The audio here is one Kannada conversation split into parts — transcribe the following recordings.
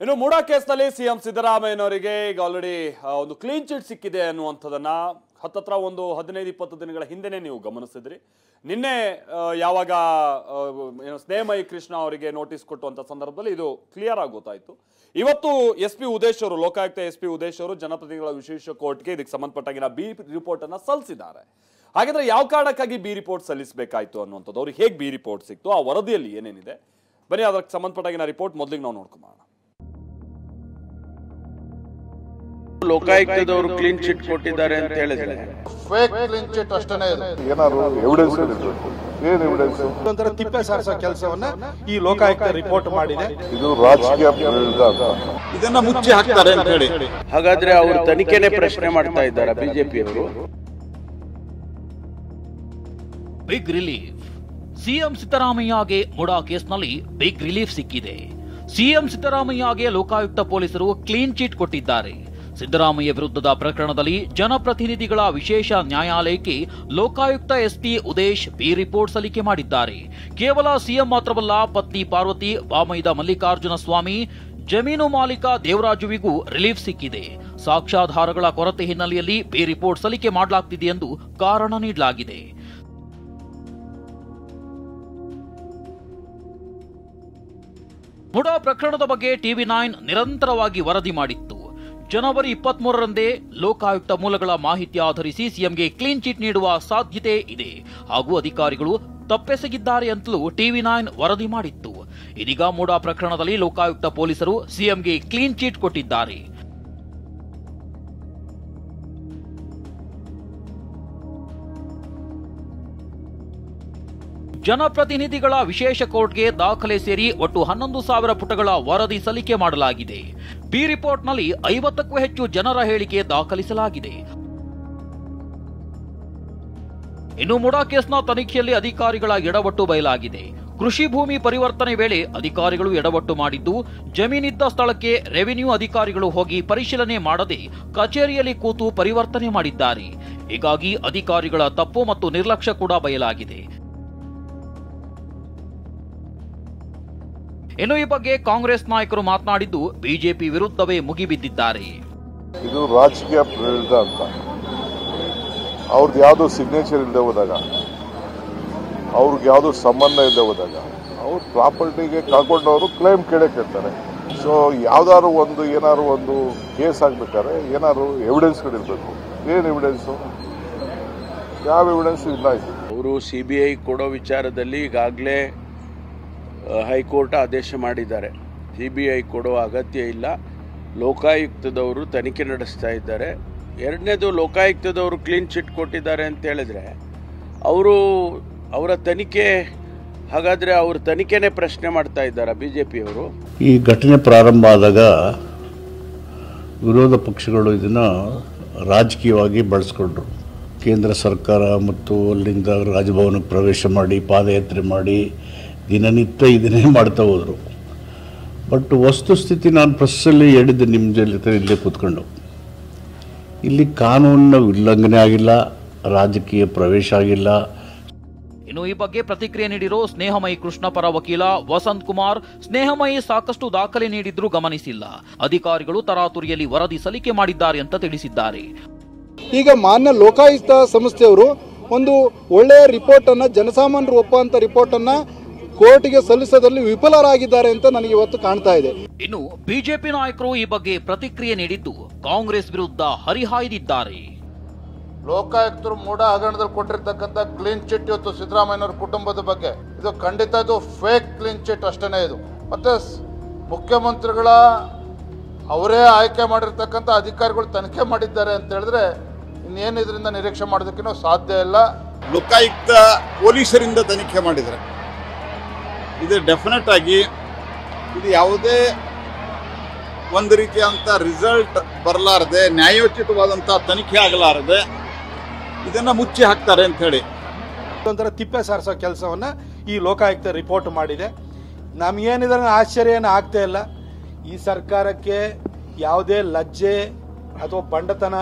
ಇನ್ನು ಮೂಡಾ ಕೇಸ್ನಲ್ಲಿ ಸಿಎಂ ಸಿದ್ದರಾಮಯ್ಯನವರಿಗೆ ಈಗ ಆಲ್ರೆಡಿ ಒಂದು ಕ್ಲೀನ್ ಚಿಟ್ ಸಿಕ್ಕಿದೆ ಅನ್ನುವಂಥದ್ದನ್ನ ಹತ್ತತ್ರ ಒಂದು 15-20 ದಿನಗಳ ಹಿಂದೆನೇ ನೀವು ಗಮನಿಸಿದ್ರಿ. ನಿನ್ನೆ ಯಾವಾಗ ಸ್ನೇಹಮಯಿ ಕೃಷ್ಣ ಅವರಿಗೆ ನೋಟಿಸ್ ಕೊಟ್ಟುವಂಥ ಸಂದರ್ಭದಲ್ಲಿ ಇದು ಕ್ಲಿಯರ್ ಆಗಿ ಗೊತ್ತಾಯಿತು. ಇವತ್ತು SP ಉದೇಶ್ ಅವರು, ಲೋಕಾಯುಕ್ತ SP ಉದೇಶ್ ಅವರು ಜನಪ್ರತಿನಿಧಿಗಳ ವಿಶೇಷ ಕೋರ್ಟ್ಗೆ ಇದಕ್ಕೆ ಸಂಬಂಧಪಟ್ಟಾಗಿನ ಬಿ ರಿಪೋರ್ಟ್ ಅನ್ನ ಸಲ್ಲಿಸಿದ್ದಾರೆ. ಹಾಗಾದ್ರೆ ಯಾವ ಕಾರಣಕ್ಕಾಗಿ ಬಿ ರಿಪೋರ್ಟ್ ಸಲ್ಲಿಸಬೇಕಾಯ್ತು ಅನ್ನುವಂಥದ್ದು, ಅವ್ರಿಗೆ ಹೇಗೆ ಬಿ ರಿಪೋರ್ಟ್ ಸಿಕ್ತು, ಆ ವರದಿಯಲ್ಲಿ ಏನೇನಿದೆ, ಬನ್ನಿ ಅದಕ್ಕೆ ಸಂಬಂಧಪಟ್ಟಾಗಿನ ರಿಪೋರ್ಟ್ ಮೊದಲಿಗೆ ನಾವು ನೋಡ್ಕೊಂಬೋಣ. ಲೋಕಾಯುಕ್ತದವರು ಕ್ಲೀನ್ ಚಿಟ್ ಕೊಟ್ಟಿದ್ದಾರೆ ಅಂತ ಹೇಳಿದ್ರೆ ಫೇಕ್ ಕ್ಲೀನ್ ಚಿಟ್ ಅಷ್ಟೇನೆ. ಏನಾದ್ರು ಎವಿಡೆನ್ಸ್ ಇರಬೇಕು. ಏನು ಎವಿಡೆನ್ಸ್? ಒಂಥರ ತಿಪ್ಪೆ ಸಾರಿಸೋ ಕೆಲಸವನ್ನ ಈ ಲೋಕಾಯುಕ್ತ ರಿಪೋರ್ಟ್ ಮಾಡಿದೆ. ಇದು ರಾಜಕೀಯ ಪ್ರೇರಿತ ಅಂತ ಇದನ್ನ ಮುಚ್ಚಿ ಹಾಕ್ತಾರೆ ಅಂತ ಹೇಳಿ. ಹಾಗಾದ್ರೆ ಅವರು ತನಿಖೆನೇ ಪ್ರಶ್ನೆ ಮಾಡ್ತಾ ಇದ್ದಾರೆ ಬಿಜೆಪಿಯವರು. Big relief. ಸಿಎಂ ಸಿದ್ದರಾಮಯ್ಯಗೆ ಮುಡಾ ಕೇಸ್ನಲ್ಲಿ ಬಿಗ್ ರಿಲೀಫ್ ಸಿಕ್ಕಿದೆ. ಸಿಎಂ ಸಿದ್ದರಾಮಯ್ಯಗೆ ಲೋಕಾಯುಕ್ತ ಪೊಲೀಸರು ಕ್ಲೀನ್ ಚಿಟ್ ಕೊಟ್ಟಿದ್ದಾರೆ. ಸಿದ್ದರಾಮಯ್ಯ ವಿರುದ್ಧದ ಪ್ರಕರಣದಲ್ಲಿ ಜನಪ್ರತಿನಿಧಿಗಳ ವಿಶೇಷ ನ್ಯಾಯಾಲಯಕ್ಕೆ Lokayukta SP Udesh B report ಸಲ್ಲಿಕೆ ಮಾಡಿದ್ದಾರೆ. ಕೇವಲ ಸಿಎಂ ಮಾತ್ರವಲ್ಲ, ಪತ್ನಿ ಪಾರ್ವತಿ, ಬಾಮೈದ ಮಲ್ಲಿಕಾರ್ಜುನ ಸ್ವಾಮಿ, ಜಮೀನು ಮಾಲೀಕ ದೇವರಾಜುವಿಗೂ ರಿಲೀಫ್ ಸಿಕ್ಕಿದೆ. ಸಾಕ್ಷ್ಯಾಧಾರಗಳ ಕೊರತೆ ಹಿನ್ನೆಲೆಯಲ್ಲಿ ಬಿ ರಿಪೋರ್ಟ್ ಸಲ್ಲಿಕೆ ಮಾಡಲಾಗ್ತಿದೆ ಎಂದು ಕಾರಣ ನೀಡಲಾಗಿದೆ. ಮುಡಾ ಪ್ರಕರಣದ ಬಗ್ಗೆ TV9 ನಿರಂತರವಾಗಿ ವರದಿ ಮಾಡಿತ್ತು. ಜನವರಿ 23ರಂದೇ ಲೋಕಾಯುಕ್ತ ಮೂಲಗಳ ಮಾಹಿತಿ ಆಧರಿಸಿ ಸಿಎಂಗೆ ಕ್ಲೀನ್ ಚಿಟ್ ನೀಡುವ ಸಾಧ್ಯತೆ ಇದೆ ಹಾಗೂ ಅಧಿಕಾರಿಗಳು ತಪ್ಪೆಸಗಿದ್ದಾರೆ ಅಂತಲೂ TV9 ವರದಿ ಮಾಡಿತ್ತು. ಇದೀಗ ಮುಡಾ ಪ್ರಕರಣದಲ್ಲಿ ಲೋಕಾಯುಕ್ತ ಪೊಲೀಸರು ಸಿಎಂಗೆ ಕ್ಲೀನ್ ಚಿಟ್ ಕೊಟ್ಟಿದ್ದಾರೆ. ಜನಪ್ರತಿನಿಧಿಗಳ ವಿಶೇಷ ಕೋರ್ಟ್ಗೆ ದಾಖಲೆ ಸೇರಿ ಒಟ್ಟು 11,000 ಪುಟಗಳ ವರದಿ ಸಲ್ಲಿಕೆ ಮಾಡಲಾಗಿದೆ. ಬಿ ರಿಪೋರ್ಟ್ನಲ್ಲಿ 50ಕ್ಕೂ ಹೆಚ್ಚು ಜನರ ಹೇಳಿಕೆ ದಾಖಲಿಸಲಾಗಿದೆ. ಇನ್ನು ಮುಡಾ ಕೇಸ್ನ ತನಿಖೆಯಲ್ಲಿ ಅಧಿಕಾರಿಗಳ ಎಡವಟ್ಟು ಬಯಲಾಗಿದೆ. ಕೃಷಿ ಭೂಮಿ ಪರಿವರ್ತನೆ ವೇಳೆ ಅಧಿಕಾರಿಗಳು ಎಡವಟ್ಟು ಮಾಡಿದ್ದು, ಜಮೀನಿದ್ದ ಸ್ಥಳಕ್ಕೆ ರೆವಿನ್ಯೂ ಅಧಿಕಾರಿಗಳು ಹೋಗಿ ಪರಿಶೀಲನೆ ಮಾಡದೆ ಕಚೇರಿಯಲ್ಲಿ ಕೂತು ಪರಿವರ್ತನೆ ಮಾಡಿದ್ದಾರೆ. ಹೀಗಾಗಿ ಅಧಿಕಾರಿಗಳ ತಪ್ಪು ಮತ್ತು ನಿರ್ಲಕ್ಷ್ಯ ಕೂಡ ಬಯಲಾಗಿದೆ. ಇನ್ನು ಈ ಬಗ್ಗೆ ಕಾಂಗ್ರೆಸ್ ನಾಯಕರು ಮಾತನಾಡಿದ್ದು ಬಿಜೆಪಿ ವಿರುದ್ಧವೇ ಮುಗಿಬಿದ್ದಿದ್ದಾರೆ. ಇದು ರಾಜಕೀಯ ಪ್ರೇರಿತ ಅಂತ. ಅವ್ರದ್ದು ಯಾವುದೋ ಸಿಗ್ನೇಚರ್ ಇಲ್ಲದೆ ಹೋದಾಗ, ಅವ್ರಿಗೆ ಯಾವುದೋ ಸಂಬಂಧ ಇಲ್ಲದೆ ಹೋದಾಗ ಅವ್ರ ಪ್ರಾಪರ್ಟಿಗೆ ಕಾಕೊಂಡವರು ಕ್ಲೈಮ್ ಕೇಳ್ತಾರೆ. ಸೊ ಯಾವ್ದಾದ್ರು ಒಂದು ಏನಾದ್ರು ಒಂದು ಕೇಸ್ ಆಗ್ಬೇಕಾದ್ರೆ ಏನಾದ್ರು ಎವಿಡೆನ್ಸ್ಗಳಿರ್ಬೇಕು. ಏನು ಎವಿಡೆನ್ಸು? ಯಾವ ಎವಿಡೆನ್ಸ್ ಇಲ್ಲ. ಇದು ಅವರು CBI ಕೊಡೋ ವಿಚಾರದಲ್ಲಿ ಈಗಾಗಲೇ ಹೈಕೋರ್ಟ್ ಆದೇಶ ಮಾಡಿದ್ದಾರೆ. CBI ಕೊಡೋ ಅಗತ್ಯ ಇಲ್ಲ, ಲೋಕಾಯುಕ್ತದವರು ತನಿಖೆ ನಡೆಸ್ತಾ ಇದ್ದಾರೆ. ಎರಡನೇದು, ಲೋಕಾಯುಕ್ತದವರು ಕ್ಲೀನ್ ಚಿಟ್ ಕೊಟ್ಟಿದ್ದಾರೆ ಅಂತ ಹೇಳಿದ್ರೆ ಅವರ ತನಿಖೆ, ಹಾಗಾದರೆ ಅವ್ರ ತನಿಖೆನೇ ಪ್ರಶ್ನೆ ಮಾಡ್ತಾ ಇದ್ದಾರೆ ಬಿಜೆಪಿಯವರು. ಈ ಘಟನೆ ಪ್ರಾರಂಭ ಆದಾಗ ವಿರೋಧ ಪಕ್ಷಗಳು ಇದನ್ನು ರಾಜಕೀಯವಾಗಿ ಬಳಸ್ಕೊಂಡ್ರು. ಕೇಂದ್ರ ಸರ್ಕಾರ ಮತ್ತು ಅಲ್ಲಿಂದ ರಾಜಭವನಕ್ಕೆ ಪ್ರವೇಶ ಮಾಡಿ ಪಾದಯಾತ್ರೆ ಮಾಡಿ ದಿನನಿತ್ಯ ಇದನ್ನೇ ಮಾಡ್ತಾ ಹೋದರು. ಬಟ್ ವಸ್ತುಸ್ಥಿತಿ ನಾನು ಪ್ರೆಸ್ಸಲ್ಲಿ ಹೇಳಿದ್ದೆ ನಿಮ್ಮ ಜೊತೆ ಇಲ್ಲೇ ಕೂತ್ಕೊಂಡು, ಇಲ್ಲಿ ಕಾನೂನಿನ ಉಲ್ಲಂಘನೆ ಆಗಿಲ್ಲ, ರಾಜಕೀಯ ಪ್ರವೇಶ ಆಗಿಲ್ಲ. ಇನ್ನು ಈ ಬಗ್ಗೆ ಪ್ರತಿಕ್ರಿಯೆ ನೀಡಿರೋ ಸ್ನೇಹಮಯಿ ಕೃಷ್ಣ ಪರ ವಕೀಲ ವಸಂತ್ ಕುಮಾರ್, ಸ್ನೇಹಮಯಿ ಸಾಕಷ್ಟು ದಾಖಲೆ ನೀಡಿದ್ರೂ ಗಮನಿಸಿಲ್ಲ, ಅಧಿಕಾರಿಗಳು ತರಾತುರಿಯಲ್ಲಿ ವರದಿ ಸಲ್ಲಿಕೆ ಮಾಡಿದ್ದಾರೆ ಅಂತ ತಿಳಿಸಿದ್ದಾರೆ. ಈಗ ಮಾನ್ಯ ಲೋಕಾಯುಕ್ತ ಸಂಸ್ಥೆಯವರು ಒಂದು ಒಳ್ಳೆಯ ರಿಪೋರ್ಟ್ ಅನ್ನ, ಜನಸಾಮಾನ್ಯರು ಒಪ್ಪುವಂತ ರಿಪೋರ್ಟ್ ಅನ್ನ ಕೋರ್ಟ್ಗೆ ಸಲ್ಲಿಸೋದ್ರಲ್ಲಿ ವಿಫಲರಾಗಿದ್ದಾರೆ ಅಂತ ನನಗೆ ಇವತ್ತು ಕಾಣ್ತಾ ಇದೆ. ಇನ್ನು ಬಿಜೆಪಿ ನಾಯಕರು ಈ ಬಗ್ಗೆ ಪ್ರತಿಕ್ರಿಯೆ ನೀಡಿದ್ದು ಕಾಂಗ್ರೆಸ್ ವಿರುದ್ಧ ಹರಿಹಾಯ್ದಿದ್ದಾರೆ. ಲೋಕಾಯುಕ್ತರು ಮೂಡಾ ಹಗರಣದಲ್ಲಿ ಕೊಟ್ಟಿರ್ತಕ್ಕಂಥ ಕ್ಲೀನ್ ಚಿಟ್ ಇವತ್ತು ಸಿದ್ದರಾಮಯ್ಯನವರ ಕುಟುಂಬದ ಬಗ್ಗೆ ಇದು ಖಂಡಿತ ಇದು ಫೇಕ್ ಕ್ಲೀನ್ ಚಿಟ್ ಅಷ್ಟೇನೆ. ಇದು ಮತ್ತೆ ಮುಖ್ಯಮಂತ್ರಿಗಳ ಅವರೇ ಆಯ್ಕೆ ಮಾಡಿರ್ತಕ್ಕಂಥ ಅಧಿಕಾರಿಗಳು ತನಿಖೆ ಮಾಡಿದ್ದಾರೆ ಅಂತ ಹೇಳಿದ್ರೆ ಇನ್ನೇನು ಇದರಿಂದ ನಿರೀಕ್ಷೆ ಮಾಡೋದಕ್ಕೇನೋ ಸಾಧ್ಯ ಇಲ್ಲ. ಲೋಕಾಯುಕ್ತ ಪೊಲೀಸರಿಂದ ತನಿಖೆ ಮಾಡಿದರೆ ಇದು ಡೆಫಿನೆಟ್ ಆಗಿ ಇದು ಯಾವುದೇ ಒಂದು ರೀತಿಯಾದಂಥ ರಿಸಲ್ಟ್ ಬರಲಾರದೆ, ನ್ಯಾಯೋಚಿತವಾದಂಥ ತನಿಖೆ ಆಗಲಾರದೆ ಇದನ್ನು ಮುಚ್ಚಿ ಹಾಕ್ತಾರೆ ಅಂತ ಹೇಳಿ ಒಂಥರ ತಿಪ್ಪೆ ಸಾರಿಸೋ ಕೆಲಸವನ್ನ ಈ ಲೋಕಾಯುಕ್ತ ರಿಪೋರ್ಟ್ ಮಾಡಿದೆ. ನಮಗೇನಿದ್ರೆ ಆಶ್ಚರ್ಯ ಏನು ಆಗ್ತಾ ಇಲ್ಲ. ಈ ಸರ್ಕಾರಕ್ಕೆ ಯಾವುದೇ ಲಜ್ಜೆ ಅಥವಾ ಬಂಡತನ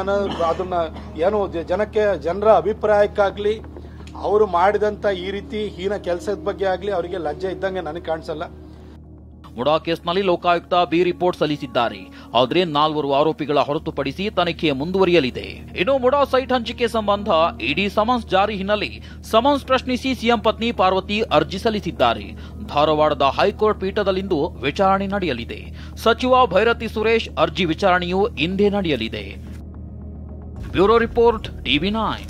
ಅದನ್ನ ಏನು ಜನರ ಅಭಿಪ್ರಾಯಕ್ಕಾಗಲಿ ಅವರು ಮಾಡಿದಂಥ ಈ ರೀತಿ ಹೀನ ಕೆಲಸದ ಬಗ್ಗೆ ಆಗಲಿ ಅವರಿಗೆ ಲಜ್ಜೆ ಇದ್ದಂಗೆ ನನಗೆ ಕಾಣಿಸಲ್ಲ. ಮುಡಾ ಕೇಸ್ನಲ್ಲಿ ಲೋಕಾಯುಕ್ತ ಬಿ ರಿಪೋರ್ಟ್ ಸಲ್ಲಿಸಿದ್ದಾರೆ. ಆದರೆ 4 ಆರೋಪಿಗಳ ಹೊರತುಪಡಿಸಿ ತನಿಖೆ ಮುಂದುವರಿಯಲಿದೆ. ಇನ್ನು ಮುಡಾ ಸೈಟ್ ಹಂಚಿಕೆ ಸಂಬಂಧ ಇಡಿ ಸಮನ್ಸ್ ಜಾರಿ ಹಿನ್ನೆಲೆ ಸಮನ್ಸ್ ಪ್ರಶ್ನಿಸಿ ಸಿಎಂ ಪತ್ನಿ ಪಾರ್ವತಿ ಅರ್ಜಿ ಸಲ್ಲಿಸಿದ್ದಾರೆ. ಧಾರವಾಡದ ಹೈಕೋರ್ಟ್ ಪೀಠದಲ್ಲಿಂದು ವಿಚಾರಣೆ ನಡೆಯಲಿದೆ. ಸಚಿವ ಭೈರತಿ ಸುರೇಶ್ ಅರ್ಜಿ ವಿಚಾರಣೆಯು ಇಂದೇ ನಡೆಯಲಿದೆ. Bureau report, TV9.